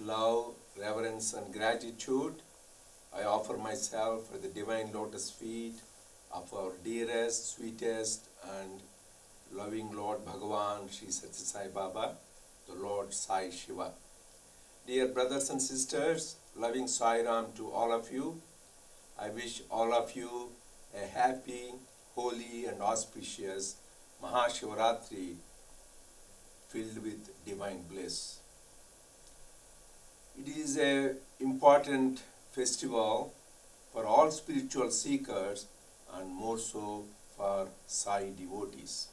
love, reverence and gratitude, I offer myself at the divine lotus feet of our dearest, sweetest and loving Lord Bhagawan, Sri Sathya Sai Baba, the Lord Sai Shiva. Dear brothers and sisters, loving Sai Ram to all of you, I wish all of you a happy, holy and auspicious Mahashivaratri filled with divine bliss. It is an important festival for all spiritual seekers and more so for Sai devotees.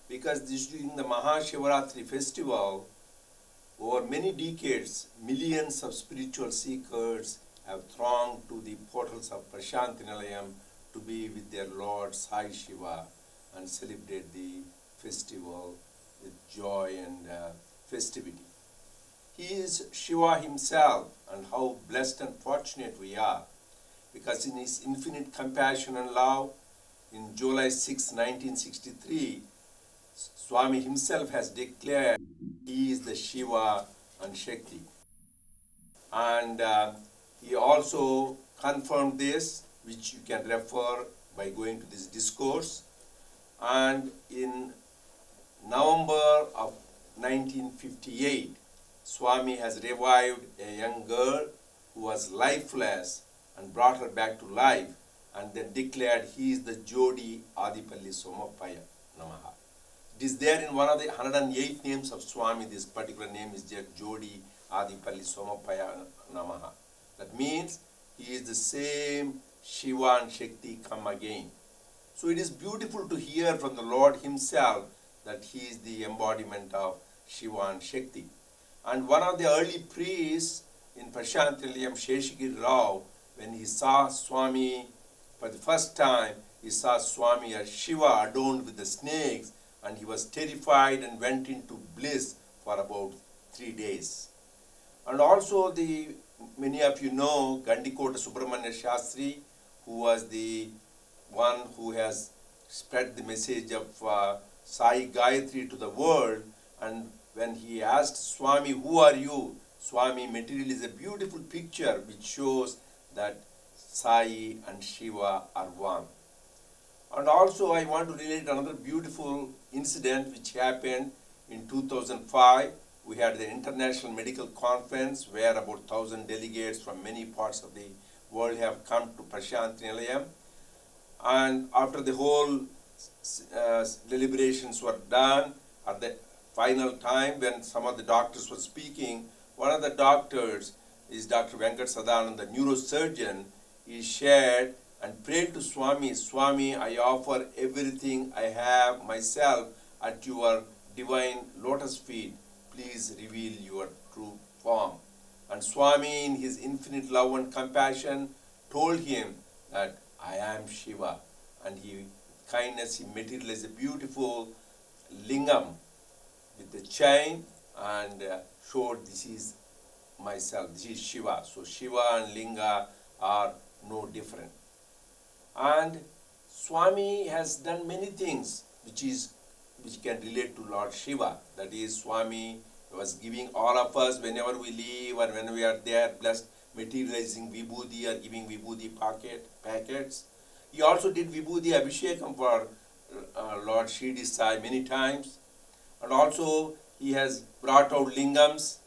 Because during the Mahashivaratri festival, over many decades, millions of spiritual seekers have thronged to the portals of Prasanthi Nilayam to be with their Lord Sai Shiva and celebrate the festival with joy and festivity. He is Shiva himself, and how blessed and fortunate we are, because in his infinite compassion and love, in July 6, 1963, Swami himself has declared he is the Shiva and Shakti. And he also confirmed this, which you can refer by going to this discourse. And in November of 1958, Swami has revived a young girl who was lifeless and brought her back to life, and then declared he is the Jodi Adipalli Somapaya Namaha. It is there in one of the 108 names of Swami. This particular name is there, Jodi Adipalli Somapaya Namaha. That means he is the same Shiva and Shakti come again. So it is beautiful to hear from the Lord himself that he is the embodiment of Shiva and Shakti. And one of the early priests in Prasanthi Nilayam, Sheshagiri Rao, when he saw Swami for the first time, he saw Swami as Shiva adorned with the snakes, and he was terrified and went into bliss for about 3 days. And also many of you know Gandikota Subramanya Shastri, who was the one who has spread the message of Sai Gayatri to the world. And when he asked Swami, who are you? Swami material is a beautiful picture which shows that Sai and Shiva are one. And also I want to relate another beautiful incident which happened in 2005. We had the International Medical Conference where about 1,000 delegates from many parts of the world have come to Prasanthi Nilayam. And after the whole deliberations were done, at the final time when some of the doctors were speaking, one of the doctors is Dr. Venkat Sadanand, the neurosurgeon. He shared and prayed to Swami, Swami, I offer everything I have myself at your divine lotus feet. Please reveal your true form. And Swami, in his infinite love and compassion, told him that I am Shiva. And he, kindness, he materialized a beautiful Lingam with the chain and showed this is myself, this is Shiva. So Shiva and Linga are no different. And Swami has done many things which can relate to Lord Shiva. That is, Swami was giving all of us, whenever we leave or when we are there, blessed, materializing Vibhuti or giving Vibhuti packets. He also did Vibhuti Abhishekam for Lord Shirdi Sai many times. And also he has brought out Lingams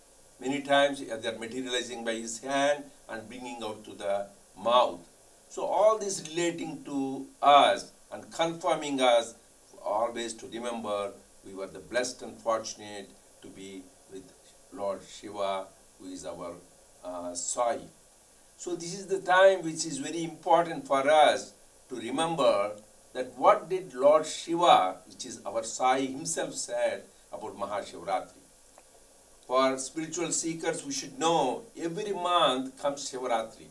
many times. They are materializing by his hand and bringing out to the mouth. So all this relating to us and confirming us always to remember we were the blessed and fortunate to be with Lord Shiva, who is our Sai. So this is the time which is very important for us to remember that what did Lord Shiva, which is our Sai himself, said about Mahashivaratri. For spiritual seekers, we should know every month comes Shivaratri.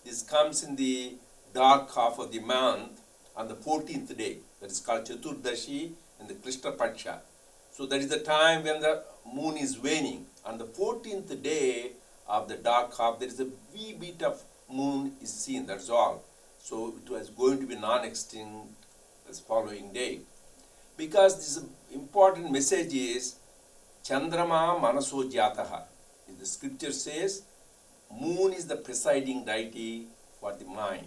This comes in the dark half of the month on the 14th day. That is called Chaturdashi in the Krishna Paksha. So that is the time when the moon is waning. On the 14th day of the dark half, there is a wee bit of moon is seen, that's all. So it was going to be non-extinct this following day. Because this important message is Chandrama Manaso Jataha. The scripture says, moon is the presiding deity for the mind.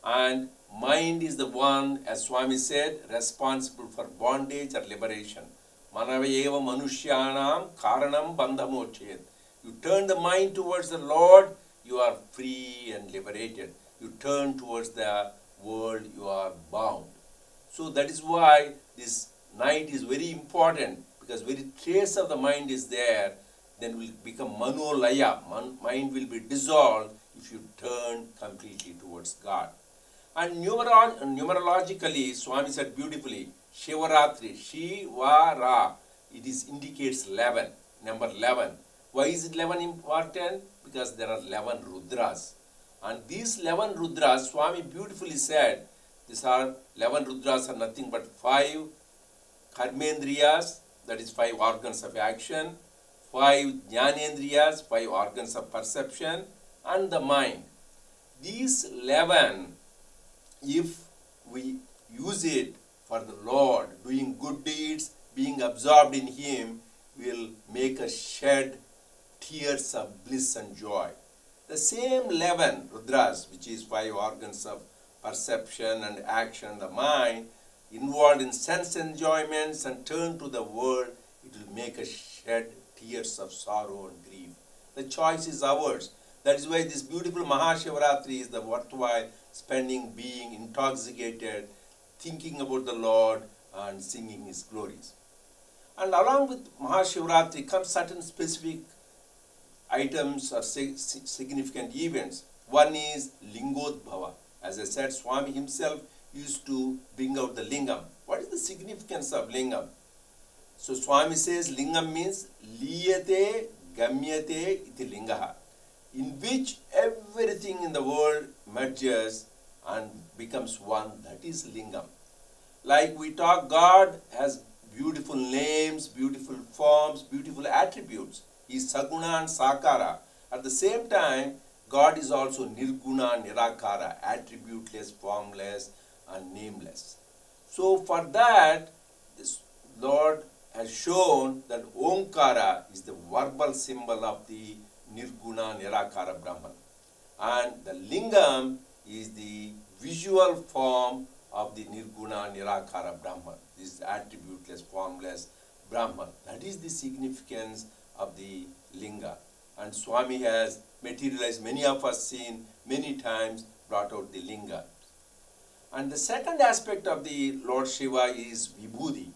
And mind is the one, as Swami said, responsible for bondage or liberation. Manavayeva manushyanam karanam bandhamochet. You turn the mind towards the Lord, you are free and liberated. You turn towards the world, you are bound. So that is why this night is very important, because very trace of the mind is there, then will become manolaya. Mind will be dissolved if you turn completely towards God. And numerologically, Swami said beautifully, Shivaratri, Shivara, it indicates 11, number 11. Why is it 11 important? Because there are 11 Rudras. And these 11 Rudras, Swami beautifully said, these are 11 Rudras are nothing but 5 Karmendriyas, that is 5 organs of action, 5 Jnanendriyas, 5 organs of perception, and the mind. These 11, if we use it for the Lord, doing good deeds, being absorbed in Him, will make us shed tears of bliss and joy. The same 11 Rudras, which is 5 organs of perception and action, the mind, involved in sense enjoyments and turn to the world, it will make us shed tears of sorrow and grief. The choice is ours. That is why this beautiful Mahashivaratri is the worthwhile spending, being intoxicated, thinking about the Lord and singing His glories. And along with Mahashivaratri comes certain specific items or significant events. One is Lingodbhava. As I said, Swami himself used to bring out the Lingam. What is the significance of Lingam? So Swami says Lingam means liyate gamyate iti lingaha, in which everything in the world merges and becomes one. That is Lingam. Like we talk, God has beautiful names, beautiful forms, beautiful attributes. He is Saguna and Sakara. At the same time, God is also Nirguna, Nirakara, attributeless, formless, and nameless. So for that, this Lord has shown that Omkara is the verbal symbol of the Nirguna, Nirakara Brahman. And the Lingam is the visual form of the Nirguna, Nirakara Brahman. This is attributeless, formless Brahman. That is the significance of the Linga. And Swami has materialized, many of us seen many times, brought out the Linga. And the second aspect of the Lord Shiva is Vibhuti,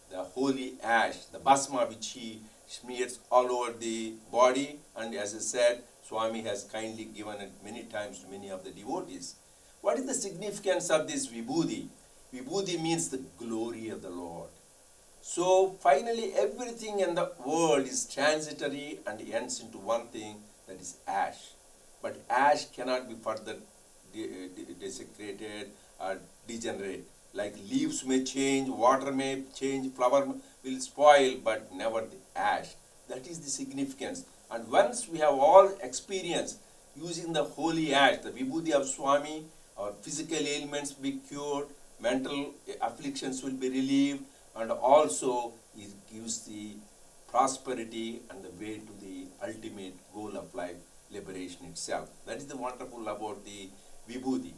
the holy ash, the bhasma which he smears all over the body. And as I said, Swami has kindly given it many times to many of the devotees. What is the significance of this Vibhuti? Vibhuti means the glory of the Lord. So finally everything in the world is transitory and ends into one thing, that is ash. But ash cannot be further desecrated or degenerate. Like leaves may change, water may change, flower will spoil, but never the ash. That is the significance. And once we have all experienced using the holy ash, the Vibhuti of Swami, our physical ailments will be cured, mental afflictions will be relieved, and also it gives the prosperity and the way to the ultimate goal of life, liberation itself. That is the wonderful about the Vibhuti.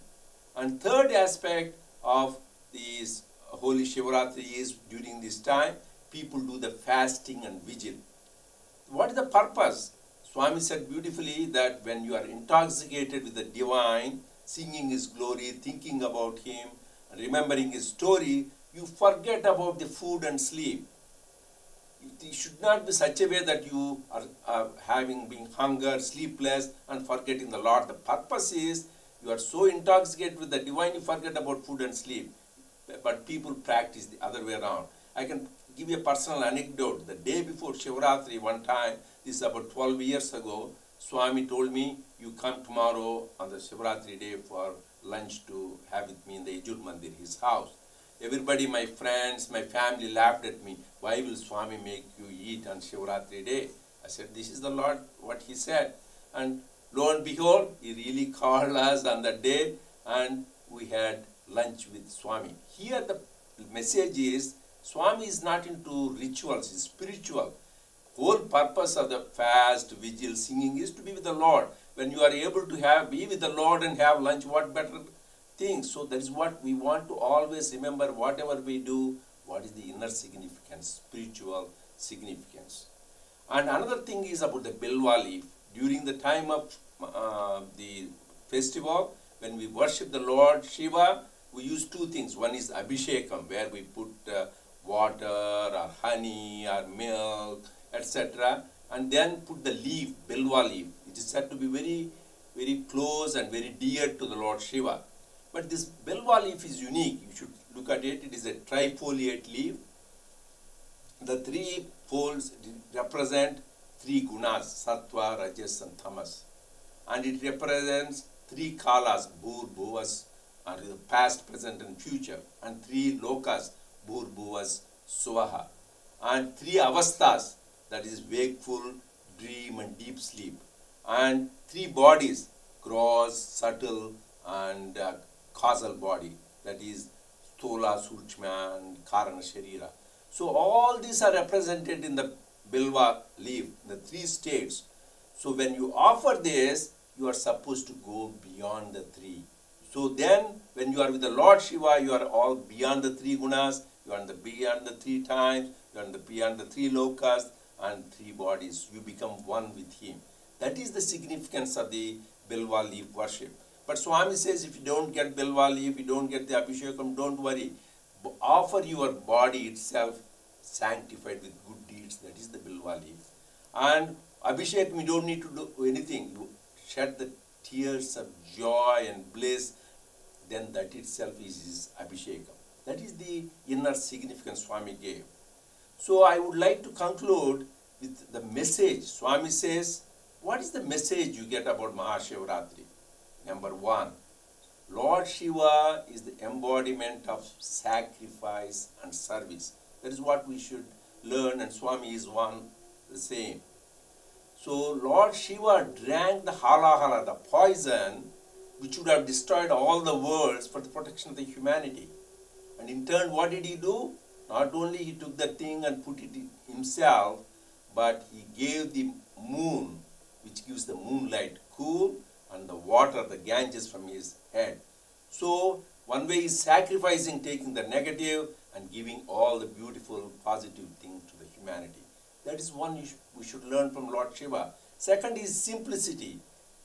And third aspect of this Holy Shivaratri is, during this time, people do the fasting and vigil. What is the purpose? Swami said beautifully that when you are intoxicated with the divine, singing His glory, thinking about Him, and remembering His story, you forget about the food and sleep. It should not be such a way that you are being hunger, sleepless, and forgetting the Lord. The purpose is, you are so intoxicated with the divine, you forget about food and sleep. But people practice the other way around. I can give you a personal anecdote. The day before Shivaratri, one time, this is about 12 years ago, Swami told me, you come tomorrow on the Shivaratri day for lunch to have with me in the Ijur Mandir, his house. Everybody, my friends, my family laughed at me. Why will Swami make you eat on Shivaratri day? I said, this is the Lord, what He said. And lo and behold, He really called us on that day and we had lunch with Swami. Here the message is, Swami is not into rituals, he's spiritual. whole purpose of the fast, vigil, singing is to be with the Lord. When you are able to be with the Lord and have lunch, what better thing? So that is what we want to always remember, whatever we do, what is the inner significance, spiritual significance. And another thing is about the Bilwa leaf. During the time of the festival, when we worship the Lord Shiva, we use two things. One is Abhishekam, where we put water or honey or milk, etc. And then put the leaf, Bilwa leaf. It is said to be very, very close and very dear to the Lord Shiva. But this Bilwa leaf is unique. You should look at it. It is a trifoliate leaf. The three folds represent three gunas, sattva, rajas and tamas. And it represents three kalas, bhur, bhuvas, and the past, present and future. And three lokas, bhur, bhuvas, suvaha. And three avasthas, that is wakeful, dream and deep sleep. And three bodies, gross, subtle and causal body, that is Sthola, Surchma and Karana Sharira. So all these are represented in the Bilwa leaf, the three states. So when you offer this, you are supposed to go beyond the three. So then when you are with the Lord Shiva, you are all beyond the three gunas, you are beyond the three times, you are beyond the three lokas and three bodies. You become one with Him. That is the significance of the Bilwa leaf worship. But Swami says, if you don't get Bilwa leaf, you don't get the Abhishekam, don't worry. Offer your body itself sanctified with good deeds. That is the Bilwa leaf. And Abhishekam, you don't need to do anything. You shed the tears of joy and bliss. Then that itself is his Abhishekam. That is the inner significance Swami gave. So I would like to conclude with the message. Swami says, what is the message you get about Mahashivaratri? Number one, Lord Shiva is the embodiment of sacrifice and service. That is what we should learn, and Swami is the same. So Lord Shiva drank the halahala, the poison, which would have destroyed all the worlds for the protection of the humanity. And in turn, what did he do? Not only he took the thing and put it in himself, but he gave the moon, which gives the moonlight cool, and the water, the Ganges, from his head. So one way is sacrificing, taking the negative and giving all the beautiful, positive things to the humanity. That is one we should learn from Lord Shiva. Second is simplicity.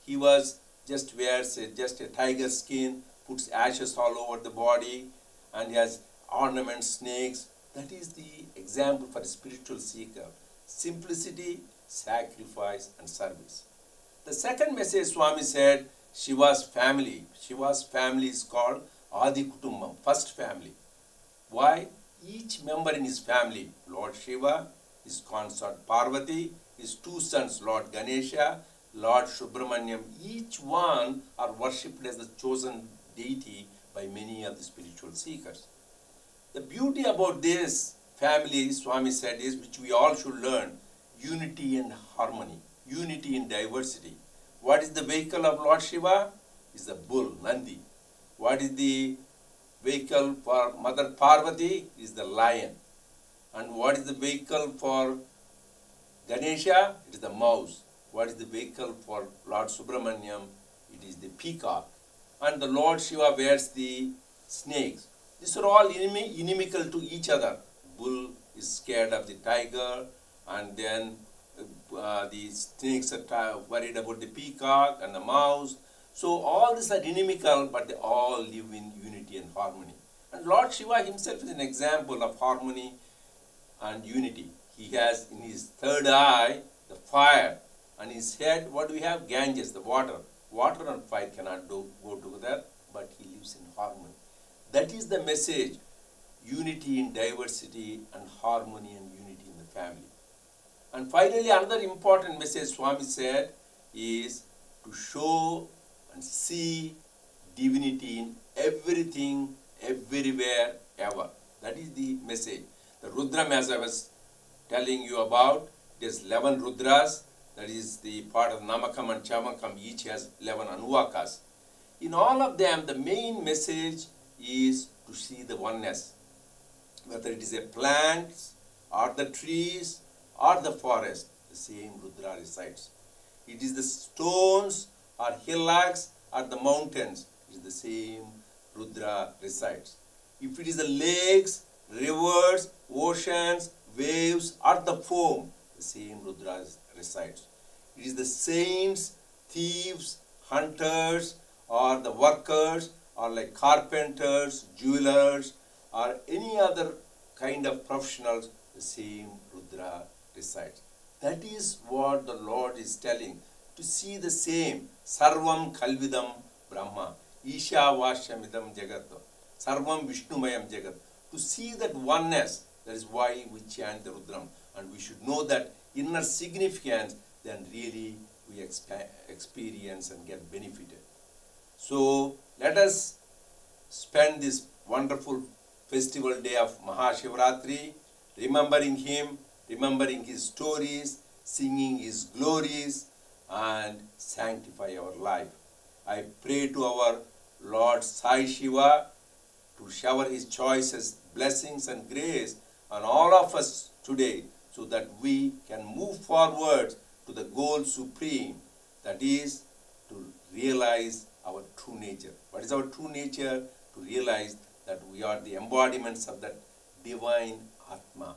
He was wears just a tiger skin, puts ashes all over the body, and he has ornaments, snakes. That is the example for a spiritual seeker. Simplicity, sacrifice and service. The second message Swami said, Shiva's family. Shiva's family is called Adi Kutumbam, first family. Why? Each member in his family, Lord Shiva, his consort Parvati, his two sons, Lord Ganesha, Lord Subramanyam, each one are worshipped as the chosen deity by many of the spiritual seekers. The beauty about this family, Swami said, is which we all should learn, unity and harmony, unity in diversity. What is the vehicle of Lord Shiva? Is the bull, Nandi. What is the vehicle for Mother Parvati? Is the lion. And what is the vehicle for Ganesha? It is the mouse. What is the vehicle for Lord Subramanyam? It is the peacock. And the Lord Shiva wears the snakes. These are all inimical to each other. Bull is scared of the tiger, and then the snakes are worried about the peacock and the mouse. So all these are inimical, but they all live in unity and harmony. And Lord Shiva himself is an example of harmony and unity. He has in his third eye the fire, and his head, what do we have? Ganges, the water. Water and fire cannot go together, but he lives in harmony. That is the message, unity in diversity and harmony and unity in the family. And finally, another important message Swami said is to show and see divinity in everything, everywhere, ever. That is the message. The Rudram, as I was telling you about, there's 11 Rudras. That is the part of Namakam and Chamakam. Each has 11 Anuvakas. In all of them, the main message is to see the oneness. Whether it is a plant, or the trees, or the forest, the same Rudra resides. It is the stones or hillocks or the mountains, it is the same Rudra resides. If it is the lakes, rivers, oceans, waves or the foam, the same Rudra resides. It is the saints, thieves, hunters or the workers or like carpenters, jewelers or any other kind of professionals, the same Rudra resides. That is what the Lord is telling. To see the same, Sarvam Kalvidam Brahma, Isha Vashamidam Jagat, Sarvam Vishnumayam Jagat. To see that oneness, that is why we chant the Rudram. And we should know that inner significance, then really we experience and get benefited. So let us spend this wonderful festival day of Mahashivaratri, remembering him, remembering his stories, singing his glories, and sanctify our life. I pray to our Lord Shiva to shower his choicest blessings and grace on all of us today, so that we can move forward to the goal supreme, that is to realize our true nature. What is our true nature? To realize that we are the embodiments of that divine Atma.